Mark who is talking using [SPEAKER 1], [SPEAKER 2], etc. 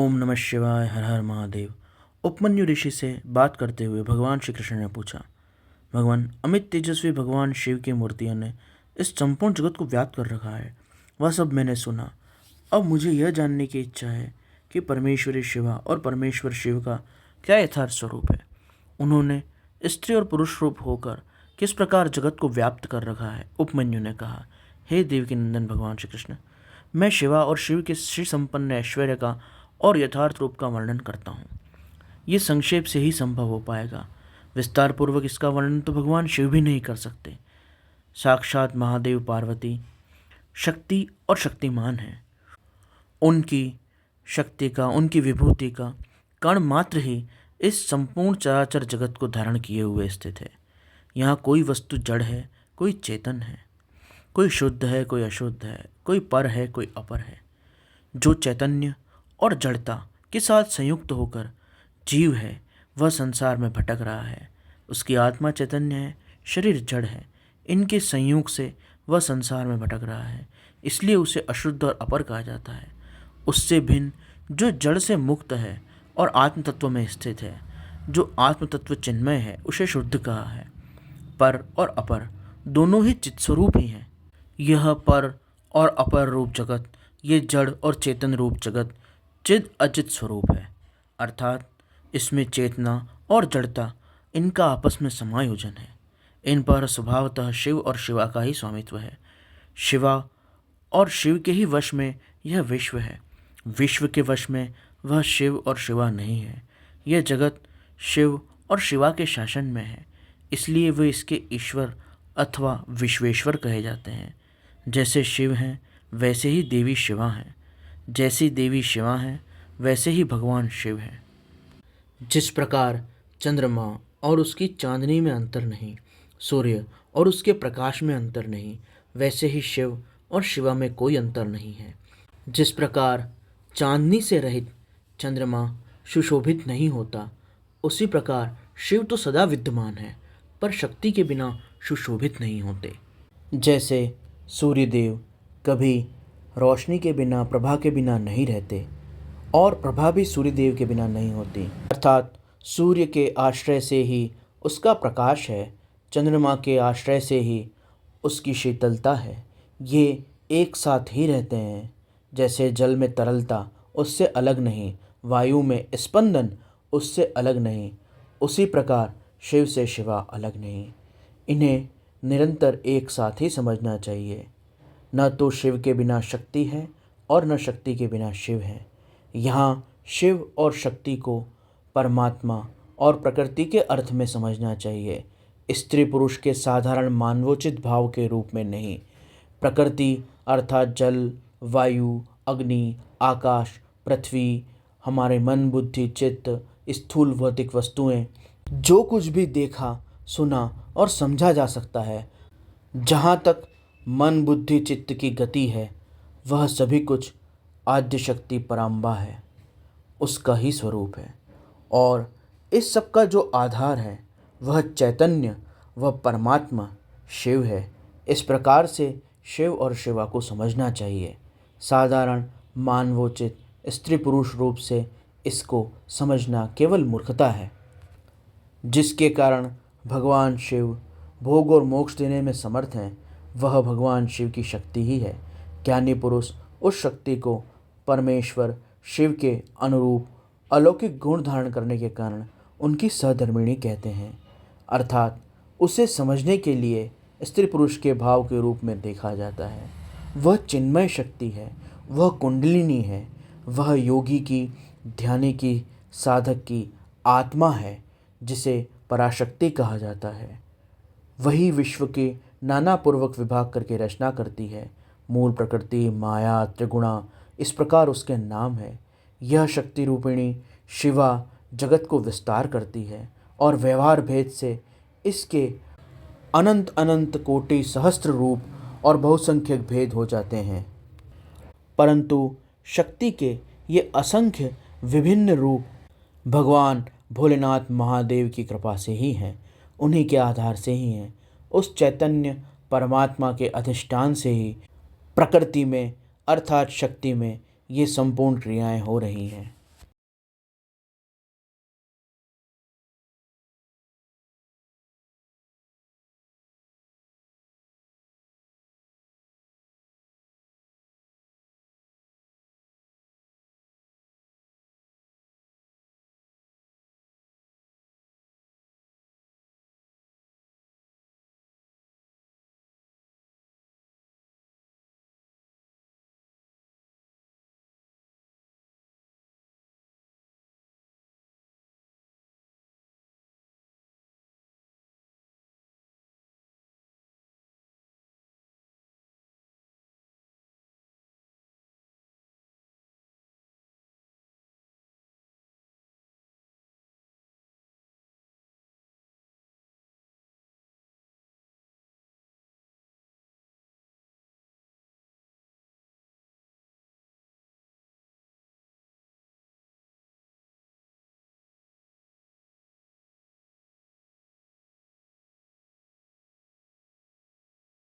[SPEAKER 1] ओम नमः शिवाय। हर हर महादेव। उपमन्यु ऋषि से बात करते हुए भगवान श्री कृष्ण ने पूछा, भगवान, अमित तेजस्वी भगवान शिव की मूर्तियों ने इस संपूर्ण जगत को व्याप्त कर रखा है। वह सब मैंने सुना। अब मुझे यह जानने की इच्छा है कि परमेश्वरी शिवा और परमेश्वर शिव का क्या यथार्थ स्वरूप है। उन्होंने स्त्री और पुरुष रूप होकर किस प्रकार जगत को व्याप्त कर रखा है। उपमन्यु ने कहा, हे देवकी नंदन भगवान श्री कृष्ण, मैं शिवा और शिव के श्री संपन्न ऐश्वर्य का और यथार्थ रूप का वर्णन करता हूँ। ये संक्षेप से ही संभव हो पाएगा। विस्तार पूर्वक इसका वर्णन तो भगवान शिव भी नहीं कर सकते। साक्षात महादेव पार्वती शक्ति और शक्तिमान हैं। उनकी शक्ति का, उनकी विभूति का कण मात्र ही इस संपूर्ण चराचर जगत को धारण किए हुए स्थित है। यहाँ कोई वस्तु जड़ है, कोई चेतन है, कोई शुद्ध है, कोई अशुद्ध है, कोई पर है, कोई अपर है। जो चैतन्य और जड़ता के साथ संयुक्त होकर जीव है, वह संसार में भटक रहा है। उसकी आत्मा चैतन्य है, शरीर जड़ है। इनके संयोग से वह संसार में भटक रहा है, इसलिए उसे अशुद्ध और अपर कहा जाता है। उससे भिन्न जो जड़ से मुक्त है और आत्म तत्व में स्थित है, जो आत्म तत्व चिन्मय है, उसे शुद्ध कहा है। पर और अपर दोनों ही चित्स्वरूप ही हैं। यह पर और अपर रूप जगत, ये जड़ और चेतन रूप जगत चिद अचित स्वरूप है, अर्थात इसमें चेतना और जड़ता इनका आपस में समायोजन है। इन पर स्वभावतः शिव और शिवा का ही स्वामित्व है। शिवा और शिव के ही वश में यह विश्व है। विश्व के वश में वह शिव और शिवा नहीं है। यह जगत शिव और शिवा के शासन में है, इसलिए वे इसके ईश्वर अथवा विश्वेश्वर कहे जाते हैं। जैसे शिव हैं वैसे ही देवी शिवा हैं, जैसी देवी शिवा हैं वैसे ही भगवान शिव हैं। जिस प्रकार चंद्रमा और उसकी चांदनी में अंतर नहीं, सूर्य और उसके प्रकाश में अंतर नहीं, वैसे ही शिव और शिवा में कोई अंतर नहीं है। जिस प्रकार चांदनी से रहित चंद्रमा सुशोभित नहीं होता, उसी प्रकार शिव तो सदा विद्यमान है, पर शक्ति के बिना सुशोभित नहीं होते। जैसे सूर्यदेव कभी रोशनी के बिना, प्रभा के बिना नहीं रहते, और प्रभा भी सूर्यदेव के बिना नहीं होती, अर्थात सूर्य के आश्रय से ही उसका प्रकाश है, चंद्रमा के आश्रय से ही उसकी शीतलता है। ये एक साथ ही रहते हैं। जैसे जल में तरलता उससे अलग नहीं, वायु में स्पंदन उससे अलग नहीं, उसी प्रकार शिव से शिवा अलग नहीं। इन्हें निरंतर एक साथ ही समझना चाहिए। न तो शिव के बिना शक्ति है और न शक्ति के बिना शिव है। यहाँ शिव और शक्ति को परमात्मा और प्रकृति के अर्थ में समझना चाहिए, स्त्री पुरुष के साधारण मानवोचित भाव के रूप में नहीं। प्रकृति अर्थात जल, वायु, अग्नि, आकाश, पृथ्वी, हमारे मन, बुद्धि, चित्त, स्थूल भौतिक वस्तुएं, जो कुछ भी देखा, सुना और समझा जा सकता है, जहाँ तक मन, बुद्धि, चित्त की गति है, वह सभी कुछ आद्य शक्ति पराम्बा है, उसका ही स्वरूप है। और इस सब का जो आधार है वह चैतन्य, वह परमात्मा शिव है। इस प्रकार से शिव और शिवा को समझना चाहिए। साधारण मानवोचित स्त्री पुरुष रूप से इसको समझना केवल मूर्खता है, जिसके कारण भगवान शिव भोग और मोक्ष देने में समर्थ हैं। वह भगवान शिव की शक्ति ही है। ज्ञानी पुरुष उस शक्ति को परमेश्वर शिव के अनुरूप अलौकिक गुण धारण करने के कारण उनकी सहधर्मिणी कहते हैं, अर्थात उसे समझने के लिए स्त्री पुरुष के भाव के रूप में देखा जाता है। वह चिन्मय शक्ति है, वह कुंडलिनी है, वह योगी की, ध्यानी की, साधक की आत्मा है, जिसे पराशक्ति कहा जाता है। वही विश्व के नाना पूर्वक विभाग करके रचना करती है। मूल प्रकृति, माया, त्रिगुणा, इस प्रकार उसके नाम है। यह शक्ति रूपिणी शिवा जगत को विस्तार करती है और व्यवहार भेद से इसके अनंत अनंत कोटि सहस्त्र रूप और बहुसंख्यक भेद हो जाते हैं, परंतु शक्ति के ये असंख्य विभिन्न रूप भगवान भोलेनाथ महादेव की कृपा से ही हैं, उन्हीं के आधार से ही हैं। उस चैतन्य परमात्मा के अधिष्ठान से ही प्रकृति में अर्थात शक्ति में ये संपूर्ण क्रियाएं हो रही हैं।